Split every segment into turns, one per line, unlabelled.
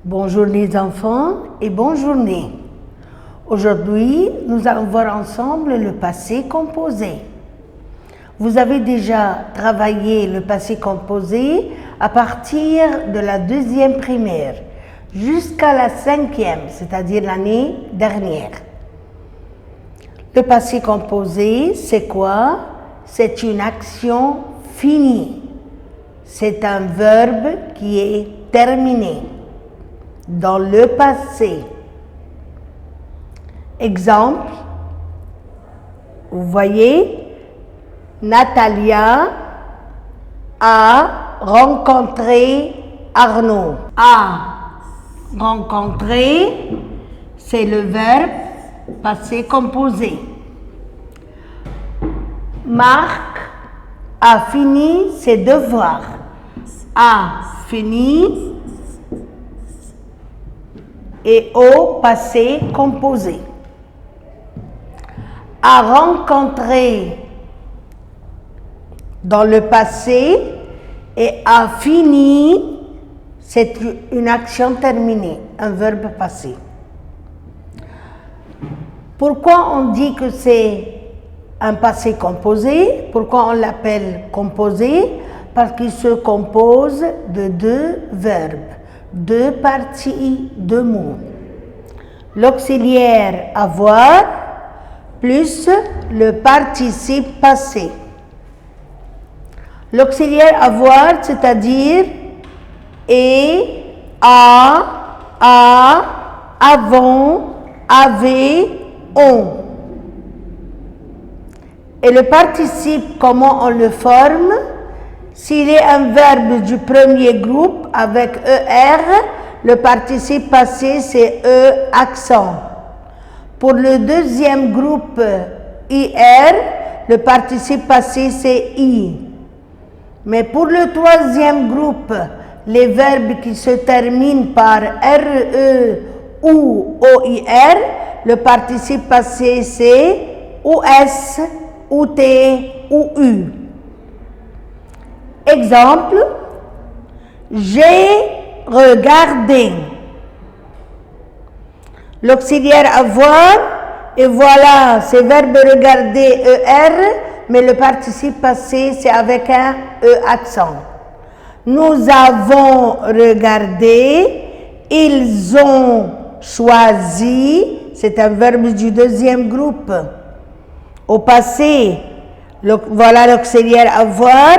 Bonjour les enfants et bonne journée. Aujourd'hui, nous allons voir ensemble le passé composé. Vous avez déjà travaillé le passé composé à partir de la 2e primaire jusqu'à la 5e, c'est-à-dire l'année dernière. Le passé composé, c'est quoi? C'est une action finie. C'est un verbe qui est terminé dans le passé. Exemple, vous voyez, Natalia a rencontré Arnaud. A rencontré, c'est le verbe passé composé. Marc a fini ses devoirs. A fini et au passé composé. A rencontré dans le passé et a fini, c'est une action terminée, un verbe passé. Pourquoi on dit que c'est un passé composé? Pourquoi on l'appelle composé? Parce qu'il se compose de deux verbes, deux parties de mots. L'auxiliaire avoir plus le participe passé. L'auxiliaire avoir, c'est-à-dire et, a, avons, avait, ont. Et le participe, comment on le forme? S'il est un verbe du premier groupe avec ER, le participe passé c'est E accent. Pour le deuxième groupe IR, le participe passé c'est I. Mais pour le troisième groupe, les verbes qui se terminent par RE ou OIR, le participe passé c'est OS, OT ou U. Exemple, j'ai regardé. L'auxiliaire avoir, et voilà, c'est verbe regarder ER, mais le participe passé, c'est avec un E accent. Nous avons regardé, ils ont choisi, c'est un verbe du deuxième groupe. Au passé, voilà l'auxiliaire avoir,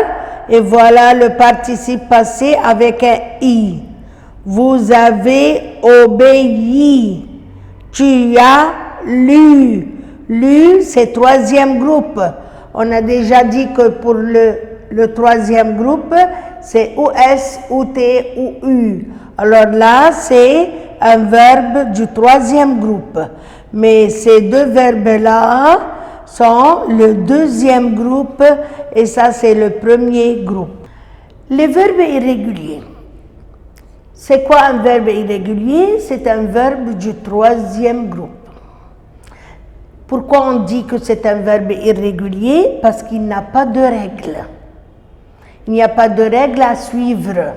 et voilà le participe passé avec un I. Vous avez obéi. Tu as lu. Lu, c'est troisième groupe. On a déjà dit que pour le troisième groupe, c'est OS, OT ou U. Alors là, c'est un verbe du troisième groupe. Mais ces deux verbes-là sont le deuxième groupe et ça, c'est le premier groupe. Les verbes irréguliers. C'est quoi un verbe irrégulier? C'est un verbe du troisième groupe. Pourquoi on dit que c'est un verbe irrégulier? Parce qu'il n'a pas de règle. Il n'y a pas de règle à suivre.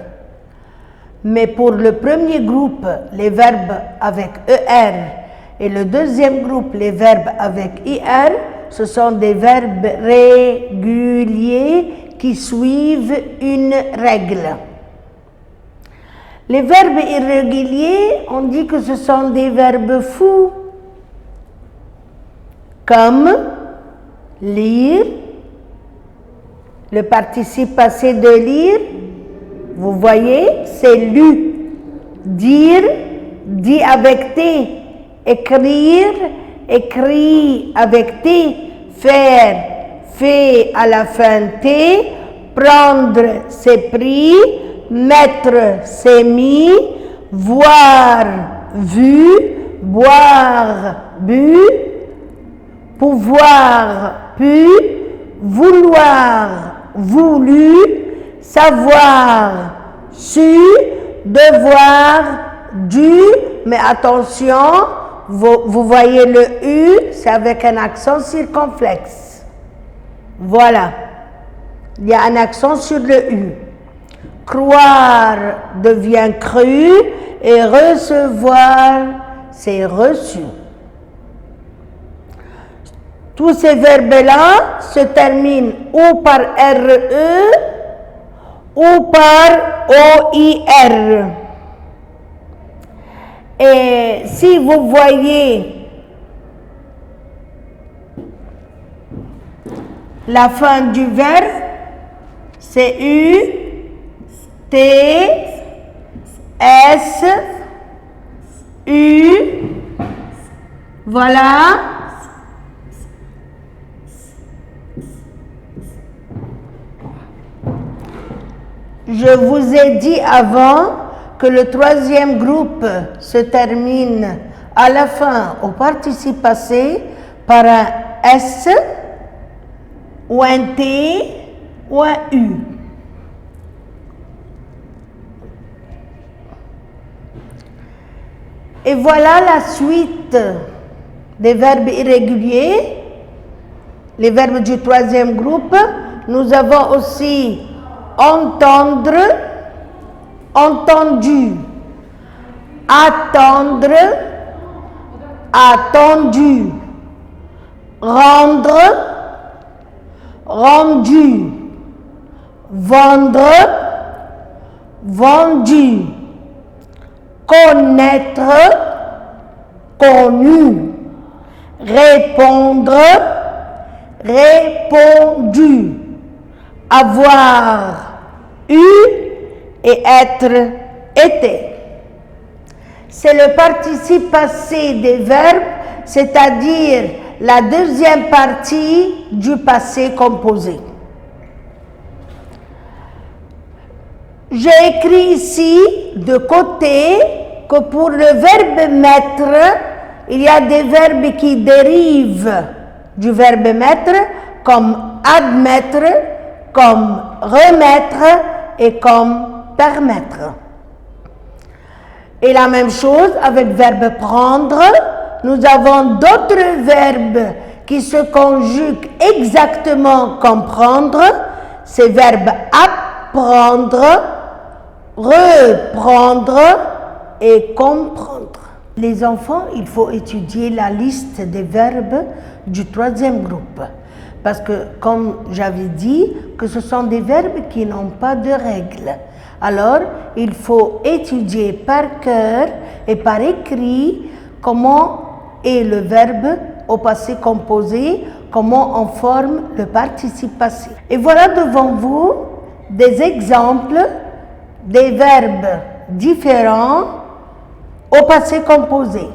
Mais pour le premier groupe, les verbes avec ER, et le deuxième groupe, les verbes avec IR, ce sont des verbes réguliers qui suivent une règle. Les verbes irréguliers, on dit que ce sont des verbes fous, comme lire, le participe passé de lire, vous voyez, c'est lu. Dire, dit avec T. Écrire, écrit avec T. Faire, fait à la fin T. Prendre, c'est pris. Mettre, c'est mis. Voir, vu. Boire, bu. Pouvoir, pu. Vouloir, voulu. Savoir, su. Devoir, dû. Mais attention, vous voyez le U, c'est avec un accent circonflexe. Voilà. Il y a un accent sur le U. Croire devient cru et recevoir, c'est reçu. Tous ces verbes-là se terminent ou par RE ou par OIR. Et si vous voyez la fin du verbe, c'est U, T, S, U, voilà. Je vous ai dit avant que le troisième groupe se termine à la fin au participe passé par un S ou un T ou un U. Et voilà la suite des verbes irréguliers, les verbes du troisième groupe. Nous avons aussi entendre, entendu, attendre, attendu, rendre, rendu, vendre, vendu, connaître, connu, répondre, répondu, avoir eu et être été. C'est le participe passé des verbes, c'est-à-dire la deuxième partie du passé composé. J'ai écrit ici de côté que pour le verbe mettre, il y a des verbes qui dérivent du verbe mettre, comme admettre, comme remettre et comme permettre. Et la même chose avec verbe prendre, nous avons d'autres verbes qui se conjuguent exactement comme prendre, ces verbes apprendre, reprendre et comprendre. Les enfants, il faut étudier la liste des verbes du troisième groupe. Parce que, comme j'avais dit, que ce sont des verbes qui n'ont pas de règles. Alors, il faut étudier par cœur et par écrit comment est le verbe au passé composé, comment on forme le participe passé. Et voilà devant vous des exemples des verbes différents au passé composé.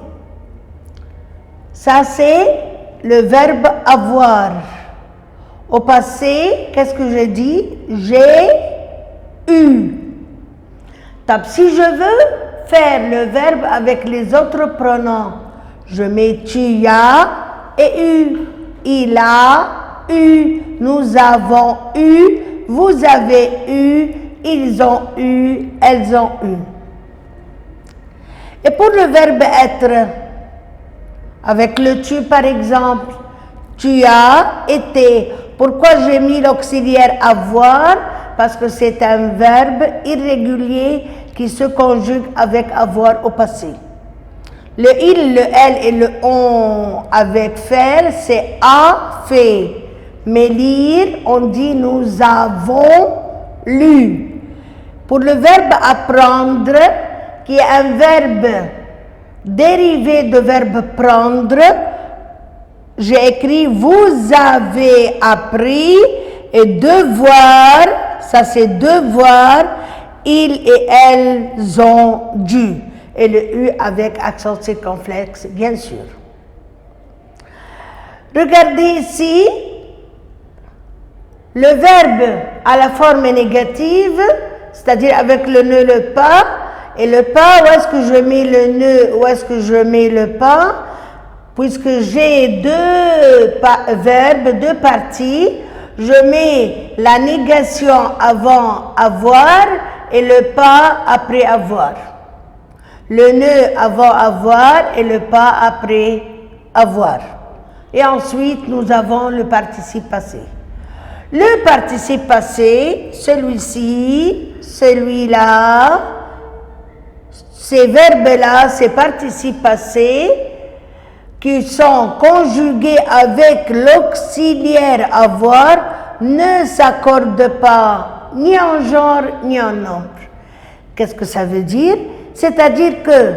Ça, c'est le verbe avoir. Au passé, qu'est-ce que j'ai dit? J'ai eu. Donc, si je veux faire le verbe avec les autres pronoms, je mets tu as et eu. Il a eu. Nous avons eu. Vous avez eu. Ils ont eu. Elles ont eu. Et pour le verbe être, avec le tu par exemple, tu as été. Pourquoi j'ai mis l'auxiliaire avoir? Parce que c'est un verbe irrégulier qui se conjugue avec avoir au passé. Le il, le elle et le on avec faire, c'est a fait. Mais lire, on dit nous avons lu. Pour le verbe apprendre, qui est un verbe dérivé de verbe prendre, j'ai écrit vous avez appris et devoir, ça c'est devoir, ils et elles ont dû. Et le U avec accent circonflexe, bien sûr. Regardez ici, le verbe à la forme négative, c'est-à-dire avec le ne, le pas, et le pas, où est-ce que je mets le ne, où est-ce que je mets le pas? Puisque j'ai deux verbes, deux parties, je mets la négation avant avoir et le pas après avoir. Le ne avant avoir et le pas après avoir. Et ensuite, nous avons le participe passé. Le participe passé, celui-ci, celui-là, ces verbes-là, ces participes passés, qui sont conjugués avec l'auxiliaire avoir, ne s'accordent pas ni en genre ni en nombre. Qu'est-ce que ça veut dire? C'est-à-dire que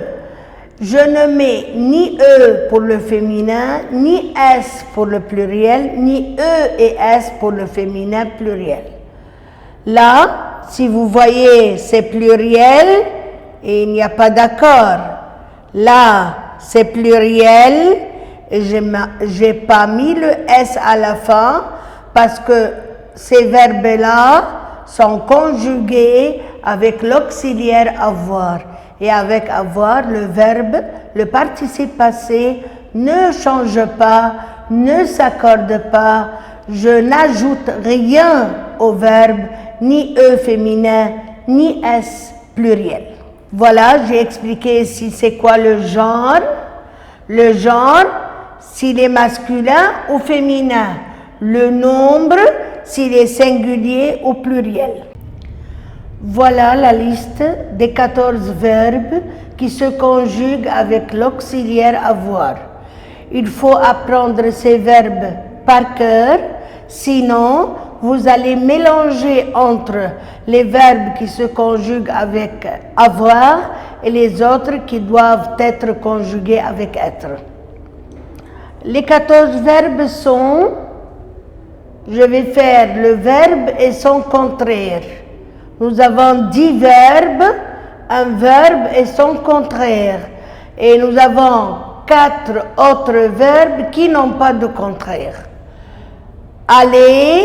je ne mets ni E pour le féminin, ni S pour le pluriel, ni E et S pour le féminin pluriel. Là, si vous voyez, c'est pluriel et il n'y a pas d'accord. Là, c'est pluriel et je n'ai pas mis le S à la fin parce que ces verbes-là sont conjugués avec l'auxiliaire avoir. Et avec avoir, le verbe, le participe passé ne change pas, ne s'accorde pas. Je n'ajoute rien au verbe, ni E féminin, ni S pluriel. Voilà, j'ai expliqué ici c'est quoi le genre. Le genre, s'il est masculin ou féminin. Le nombre, s'il est singulier ou pluriel. Voilà la liste des 14 verbes qui se conjuguent avec l'auxiliaire avoir. Il faut apprendre ces verbes par cœur, sinon vous allez mélanger entre les verbes qui se conjuguent avec avoir et les autres qui doivent être conjugués avec être. Les 14 verbes sont, je vais faire le verbe et son contraire. Nous avons 10 verbes, un verbe et son contraire. Et nous avons 4 autres verbes qui n'ont pas de contraire. Aller,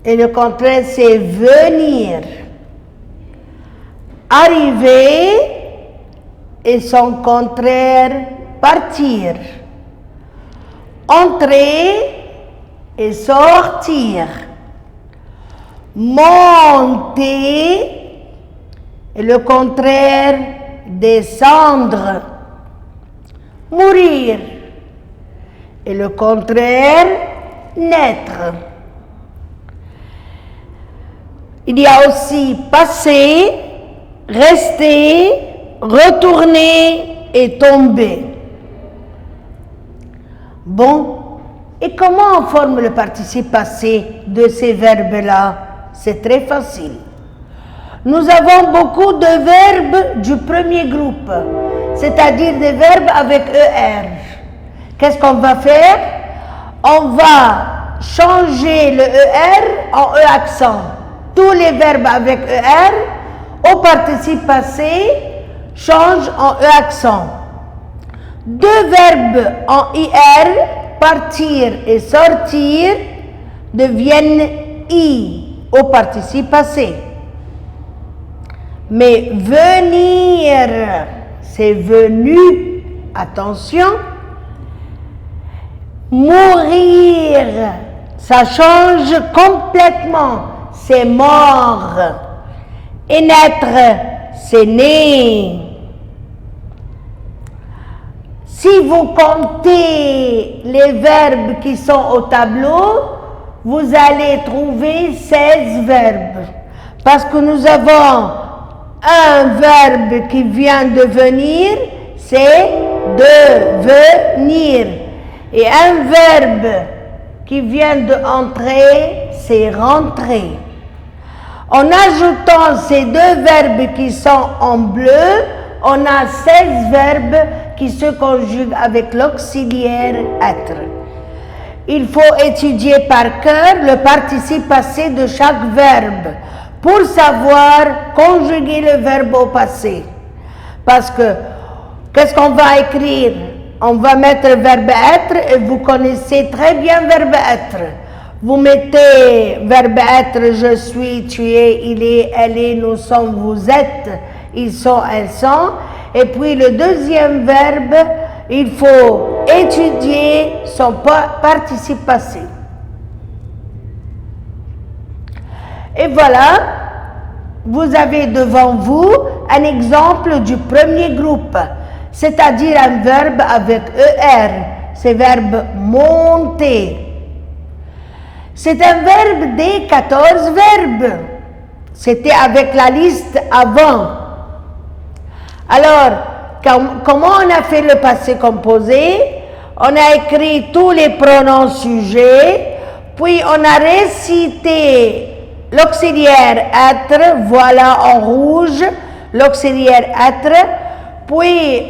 et le contraire c'est venir. Arriver, et son contraire partir. Entrer et sortir. Monter et le contraire descendre. Mourir et le contraire naître. Il y a aussi passer, rester, retourner et tomber. Bon, et comment on forme le participe passé de ces verbes-là? C'est très facile. Nous avons beaucoup de verbes du premier groupe, c'est-à-dire des verbes avec ER. Qu'est-ce qu'on va faire? On va changer le ER en E accent. Tous les verbes avec ER, au participe passé, changent en E accent. Deux verbes en IR, partir et sortir, deviennent I au participe passé. Mais venir, c'est venu, attention. Mourir, ça change complètement, c'est mort. Et naître, c'est né. Si vous comptez les verbes qui sont au tableau, vous allez trouver 16 verbes. Parce que nous avons un verbe qui vient de venir, c'est devenir. Et un verbe qui vient d'entrer, c'est rentrer. En ajoutant ces deux verbes qui sont en bleu, on a 16 verbes qui se conjuguent avec l'auxiliaire être. Il faut étudier par cœur le participe passé de chaque verbe pour savoir conjuguer le verbe au passé. Parce que, qu'est-ce qu'on va écrire? On va mettre le verbe être et vous connaissez très bien verbe être. Vous mettez verbe être, je suis, tu es, il est, elle est, nous sommes, vous êtes, ils sont, elles sont. Et puis le deuxième verbe, il faut étudier son participe passé. Et voilà, vous avez devant vous un exemple du premier groupe, c'est-à-dire un verbe avec ER, c'est verbe monter. C'est un verbe des 14 verbes. C'était avec la liste avant. Alors, comment on a fait le passé composé? On a écrit tous les pronoms sujets, puis on a récité l'auxiliaire être, voilà en rouge, l'auxiliaire être, puis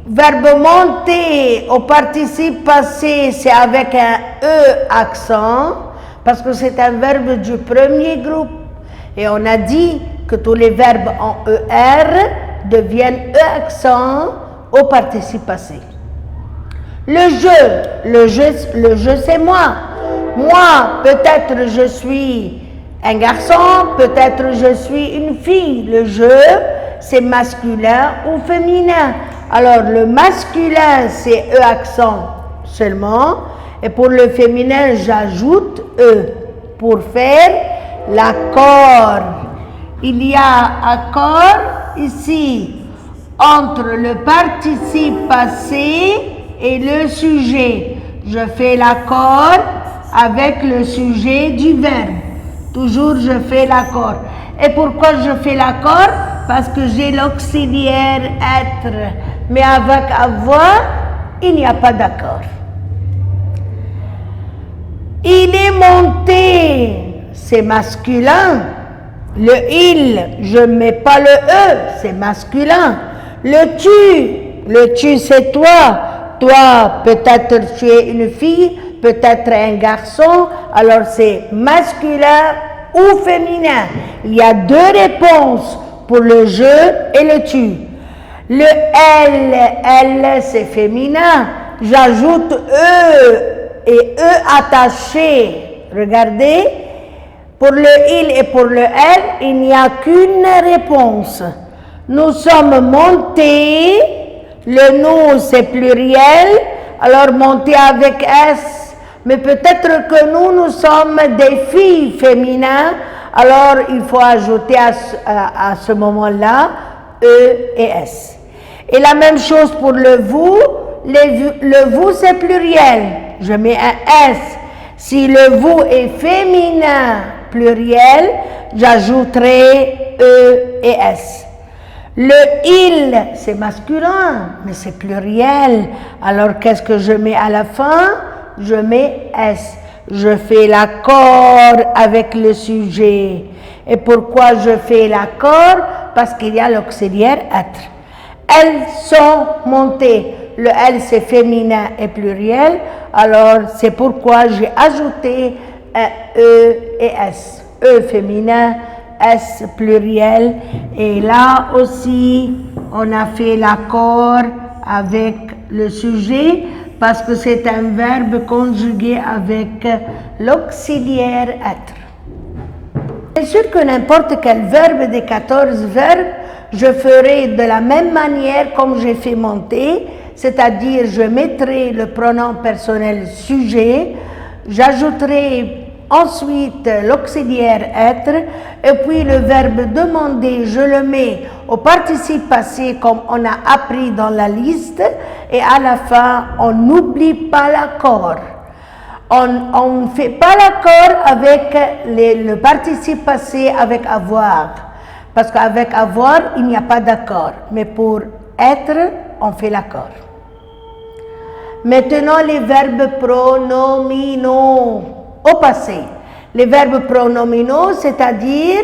verbe monter au participe passé, c'est avec un E accent, parce que c'est un verbe du premier groupe. Et on a dit que tous les verbes en ER deviennent E accent au participe passé. Le jeu c'est moi. Moi, peut-être je suis un garçon, peut-être je suis une fille. Le jeu, c'est masculin ou féminin. Alors, le masculin, c'est E accent seulement. Et pour le féminin, j'ajoute E pour faire l'accord. Il y a accord ici entre le participe passé et le sujet. Je fais l'accord avec le sujet du verbe. Toujours je fais l'accord. Et pourquoi je fais l'accord? Parce que j'ai l'auxiliaire être. Mais avec avoir, il n'y a pas d'accord. Il est monté, c'est masculin. Le il, je ne mets pas le E, c'est masculin. Le tu c'est toi. Toi, peut-être tu es une fille, peut-être un garçon, alors c'est masculin ou féminin. Il y a deux réponses pour le je et le tu. Le elle c'est féminin. J'ajoute E et E attaché. Regardez, pour le il et pour le elle, il n'y a qu'une réponse. Nous sommes montés, le nous c'est pluriel, alors monter avec S. Mais peut-être que nous sommes des filles féminines, alors il faut ajouter à ce moment-là E et S. Et la même chose pour le vous. Le vous c'est pluriel, je mets un S. Si le vous est féminin pluriel, j'ajouterai E et S. Le il, c'est masculin, mais c'est pluriel. Alors qu'est-ce que je mets à la fin? Je mets S. Je fais l'accord avec le sujet. Et pourquoi je fais l'accord? Parce qu'il y a l'auxiliaire être. Elles sont montées. Le elle c'est féminin et pluriel. Alors c'est pourquoi j'ai ajouté un E et S. E féminin, S pluriel. Et là aussi, on a fait l'accord avec le sujet parce que c'est un verbe conjugué avec l'auxiliaire être. C'est sûr que n'importe quel verbe des 14 verbes, je ferai de la même manière comme j'ai fait monter, c'est-à-dire je mettrai le pronom personnel sujet, j'ajouterai ensuite l'auxiliaire être, et puis le verbe demander, je le mets au participe passé comme on a appris dans la liste, et à la fin, on n'oublie pas l'accord. On ne fait pas l'accord avec le participe passé avec avoir, parce qu'avec avoir, il n'y a pas d'accord, mais pour être, on fait l'accord. Maintenant, les verbes pronominaux au passé. Les verbes pronominaux, c'est-à-dire,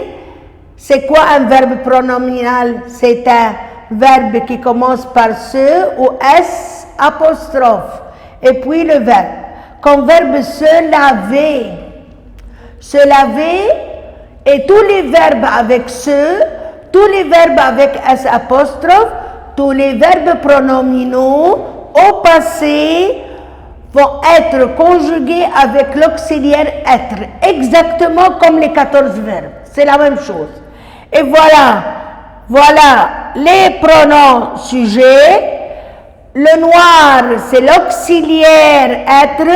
c'est quoi un verbe pronominal? C'est un verbe qui commence par se ou s apostrophe, et puis le verbe. Comme verbe se laver. Se laver, et tous les verbes avec se, tous les verbes avec s apostrophe, tous les verbes pronominaux au passé vont être conjugués avec l'auxiliaire être, exactement comme les 14 verbes. C'est la même chose. Et voilà les pronoms sujets. Le noir, c'est l'auxiliaire être.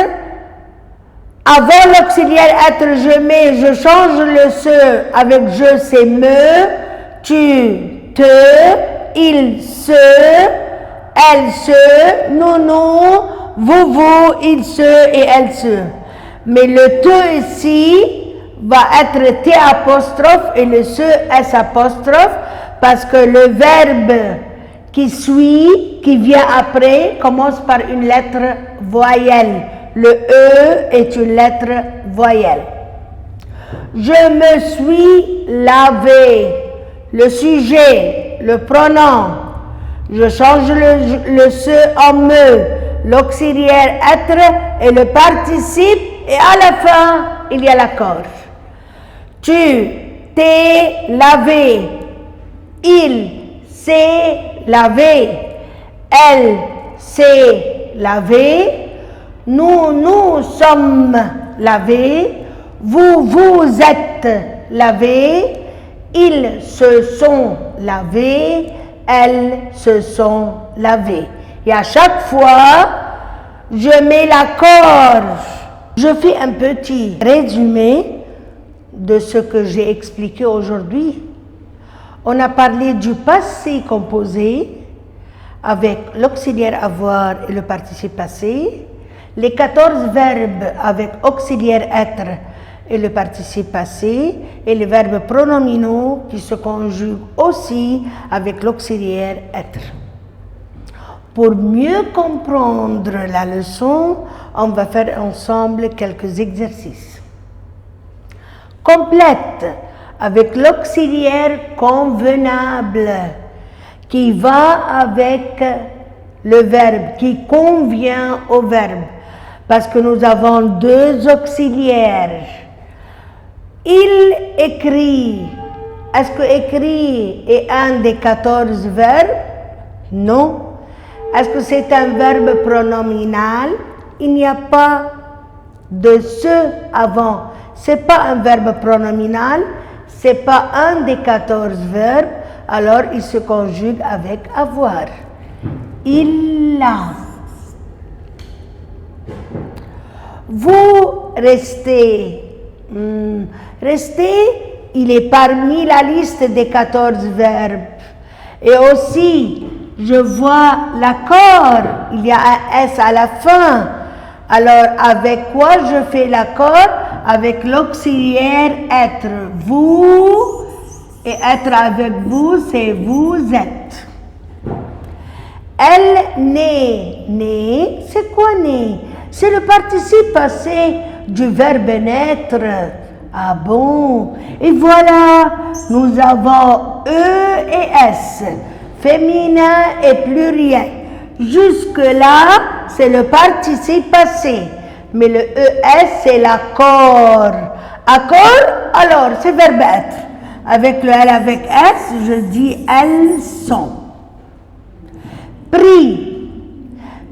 Avant l'auxiliaire être, je change le se avec je, c'est me, tu, te, il, se, elle, se, nous, vous, il se et elle se. Mais le te ici va être t apostrophe et le se s apostrophe parce que le verbe qui suit, qui vient après, commence par une lettre voyelle. Le E est une lettre voyelle. Je me suis lavé. Le sujet, le pronom. Je change le se en me. L'auxiliaire être et le participe. Et à la fin, il y a l'accord. Tu t'es lavé. Il s'est lavé. Elle s'est lavée. Nous sommes lavés. Vous êtes lavés. Ils se sont lavés. Elles se sont lavées. Et à chaque fois, je mets l'accord. Je fais un petit résumé de ce que j'ai expliqué aujourd'hui. On a parlé du passé composé avec l'auxiliaire avoir et le participe passé, les 14 verbes avec auxiliaire être et le participe passé, et les verbes pronominaux qui se conjuguent aussi avec l'auxiliaire être. Pour mieux comprendre la leçon, on va faire ensemble quelques exercices. Complète avec l'auxiliaire convenable qui va avec le verbe, qui convient au verbe, parce que nous avons deux auxiliaires. Il écrit. Est-ce que écrit est un des 14 verbes? Non. Est-ce que c'est un verbe pronominal? Il n'y a pas de ce avant. Ce n'est pas un verbe pronominal, ce n'est pas un des 14 verbes, alors il se conjugue avec avoir. Il a. Vous restez. Rester, il est parmi la liste des 14 verbes. Et aussi, je vois l'accord, il y a un S à la fin. Alors, avec quoi je fais l'accord? Avec l'auxiliaire être. Vous, et être avec vous, c'est vous êtes. Elle naît. Naît, c'est quoi naît? C'est le participe passé du verbe naître. Ah bon? Et voilà, nous avons E et S, féminin et pluriel. Jusque-là, c'est le participe passé. Mais le ES, c'est l'accord. Accord, alors, c'est verbe être. Avec le L avec S, je dis elles sont. Pris.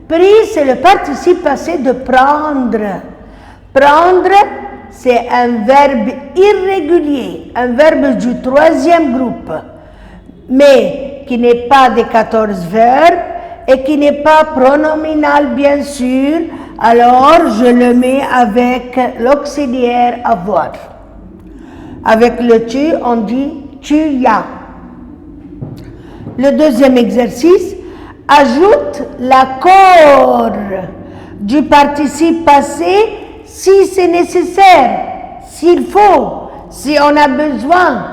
Pris, c'est le participe passé de prendre. Prendre, c'est un verbe irrégulier, un verbe du 3e groupe, mais qui n'est pas des 14 verbes et qui n'est pas pronominal, bien sûr. Alors, je le mets avec l'auxiliaire avoir. Avec le tu, on dit tu as. Le deuxième exercice, ajoute l'accord du participe passé si c'est nécessaire, s'il faut, si on a besoin.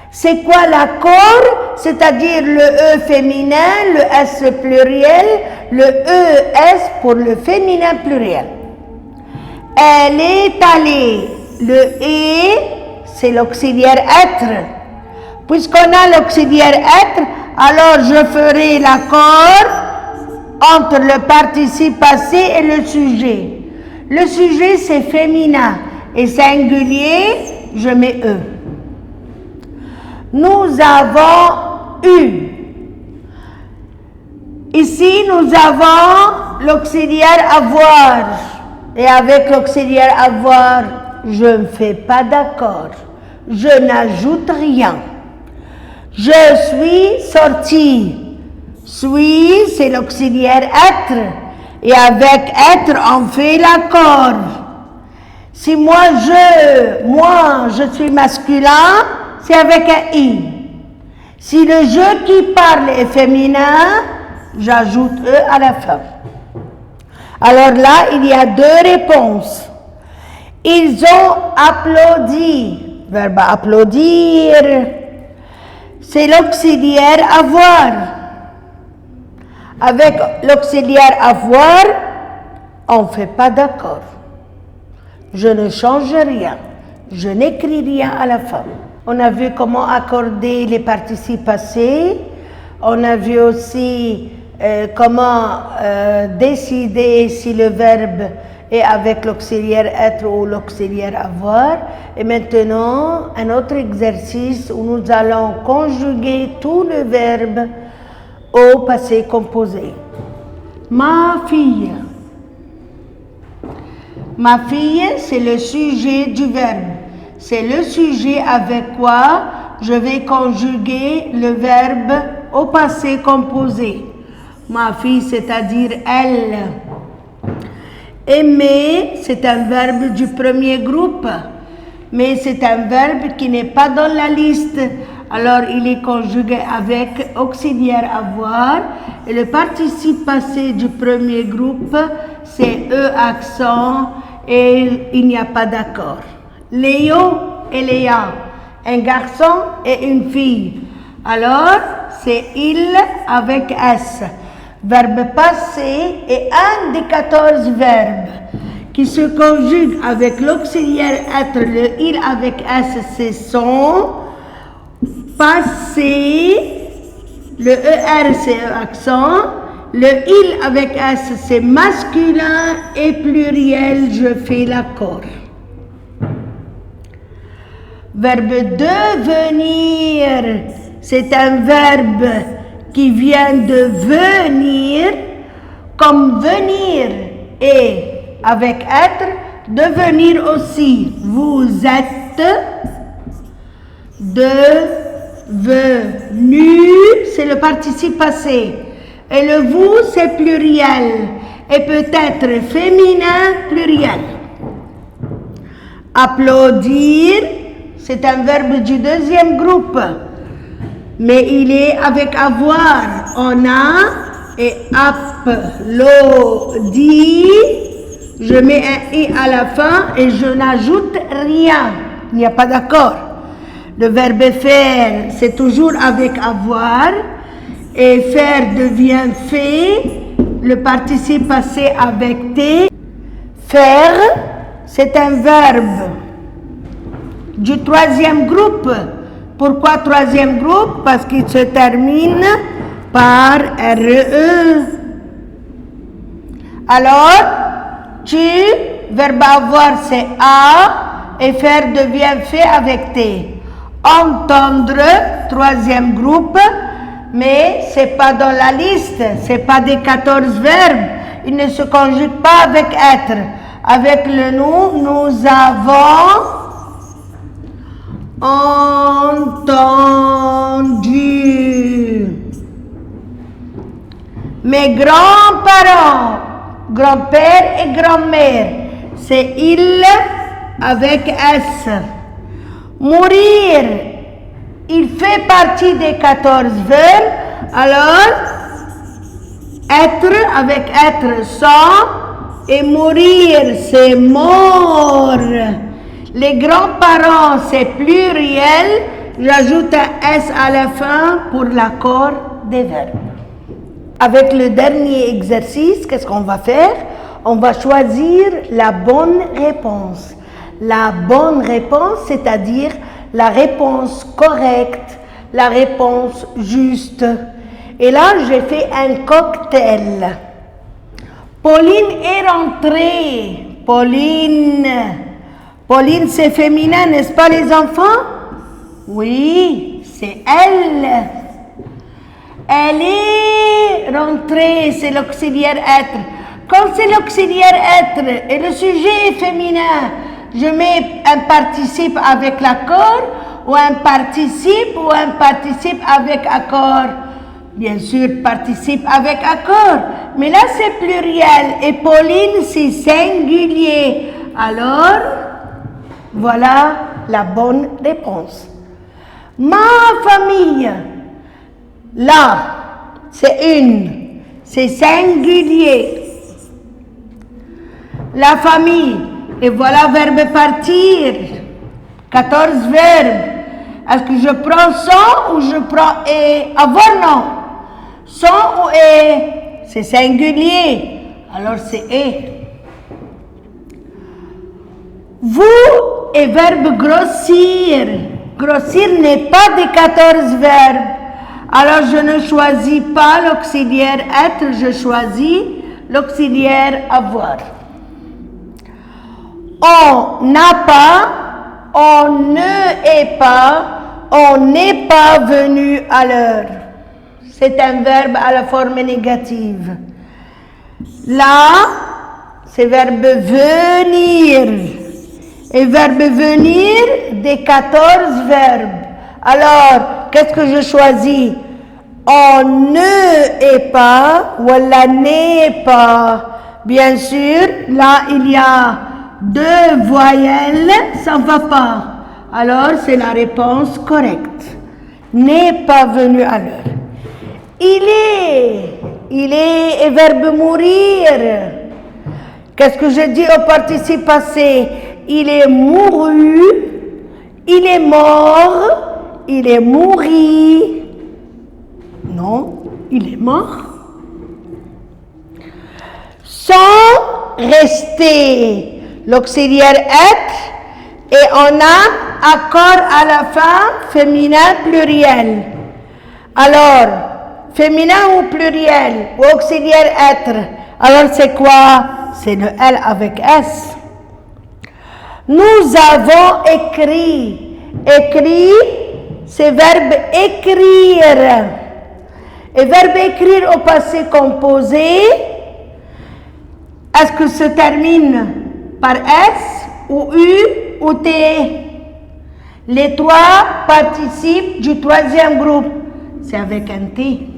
C'est quoi l'accord? C'est-à-dire le E féminin, le S pluriel, le ES pour le féminin pluriel. Elle est allée. Le E, c'est l'auxiliaire être. Puisqu'on a l'auxiliaire être, alors je ferai l'accord entre le participe passé et le sujet. Le sujet, c'est féminin et singulier, je mets E. Nous avons eu. Ici, nous avons l'auxiliaire avoir. Et avec l'auxiliaire avoir, je ne fais pas d'accord. Je n'ajoute rien. Je suis sorti. Suis, c'est l'auxiliaire être. Et avec être, on fait l'accord. Si moi je suis masculin, c'est avec un i. Si le je qui parle est féminin, j'ajoute e à la fin. Alors là, il y a deux réponses. Ils ont applaudi. Verbe applaudir. c'est l'auxiliaire avoir. Avec l'auxiliaire avoir, on ne fait pas d'accord. Je ne change rien. Je n'écris rien à la fin. On a vu comment accorder les participes passés. On a vu aussi comment décider si le verbe est avec l'auxiliaire être ou l'auxiliaire avoir. Et maintenant, un autre exercice où nous allons conjuguer tout le verbe au passé composé. Ma fille. Ma fille, c'est le sujet du verbe. C'est le sujet avec quoi je vais conjuguer le verbe au passé composé. Ma fille, c'est-à-dire elle. Aimer, c'est un verbe du premier groupe, mais c'est un verbe qui n'est pas dans la liste. Alors, il est conjugué avec auxiliaire avoir. Et le participe passé du premier groupe, c'est E accent et il n'y a pas d'accord. Léo et Léa, un garçon et une fille. Alors, c'est il avec S. Verbe passé est un des 14 verbes qui se conjuguent avec l'auxiliaire être. Le il avec S, c'est son. Passé, le ER, c'est accent. Le il avec S, c'est masculin et pluriel, je fais l'accord. Verbe devenir, c'est un verbe qui vient de venir, comme venir et avec être, devenir aussi. Vous êtes devenu, c'est le participe passé. Et le vous, c'est pluriel. Et peut-être féminin, pluriel. Applaudir, c'est un verbe du deuxième groupe. Mais il est avec avoir. On a et applaudit. Je mets un i à la fin et je n'ajoute rien. Il n'y a pas d'accord. Le verbe faire, c'est toujours avec avoir. Et faire devient fait. Le participe passé avec T. Faire, c'est un verbe du troisième groupe. Pourquoi troisième groupe? Parce qu'il se termine par RE. Alors, verbe avoir c'est A et faire devient fait avec T. Entendre, troisième groupe, mais c'est pas dans la liste, c'est pas des 14 verbes. Il ne se conjugue pas avec être. Avec le nous avons entendu. Mes grands-parents, grand-père et grand-mère, c'est il avec S. Mourir, il fait partie des 14 verbes, alors être avec être sans et mourir c'est mort. Les grands-parents c'est pluriel, j'ajoute un S à la fin pour l'accord des verbes. Avec le dernier exercice, qu'est-ce qu'on va faire? On va choisir la bonne réponse. La bonne réponse, c'est-à-dire la réponse correcte, la réponse juste. Et là, j'ai fait un cocktail. Pauline est rentrée. Pauline, c'est féminin, n'est-ce pas les enfants? Oui, c'est elle. Elle est rentrée, c'est l'auxiliaire être. Quand c'est l'auxiliaire être et le sujet est féminin, je mets un participe avec l'accord ou un participe avec accord. Bien sûr, participe avec accord. Mais là, c'est pluriel et Pauline, c'est singulier. Alors, voilà la bonne réponse. Ma famille. Là, c'est une. C'est singulier. La famille. Et voilà verbe partir. 14 verbes. Est-ce que je prends son ou je prends et? Avoir, non. Son ou et? C'est singulier. Alors c'est et. Vous est verbe grossir. Grossir n'est pas des 14 verbes. Alors je ne choisis pas l'auxiliaire être, je choisis l'auxiliaire avoir. On n'a pas, on ne est pas, on n'est pas venu à l'heure. C'est un verbe à la forme négative. Là, c'est verbe venir. Et verbe venir des 14 verbes. Alors, qu'est-ce que je choisis? On ne est pas, ou la n'est pas. Bien sûr, là, il y a 2 voyelles, ça ne va pas. Alors, c'est la réponse correcte. N'est pas venu à l'heure. Il est verbe mourir. Qu'est-ce que je dis au participe passé? Il est mouru, il est mort, il est mouru. Non, il est mort. Sans rester l'auxiliaire être et on a accord à la fin féminin pluriel. Alors, féminin ou pluriel ou auxiliaire être. Alors c'est quoi? C'est le L avec S. Nous avons écrit. Écrit, c'est verbe écrire. Et verbe écrire au passé composé, est-ce que se termine par S ou U ou T? Les 3 participes du 3e groupe, c'est avec un T.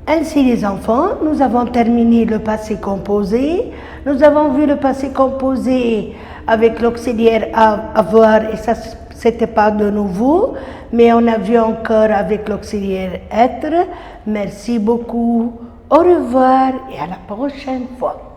Ainsi les enfants, nous avons terminé le passé composé. Nous avons vu le passé composé avec l'auxiliaire avoir et ça c'était pas de nouveau, mais on a vu encore avec l'auxiliaire être. Merci beaucoup, au revoir et à la prochaine fois.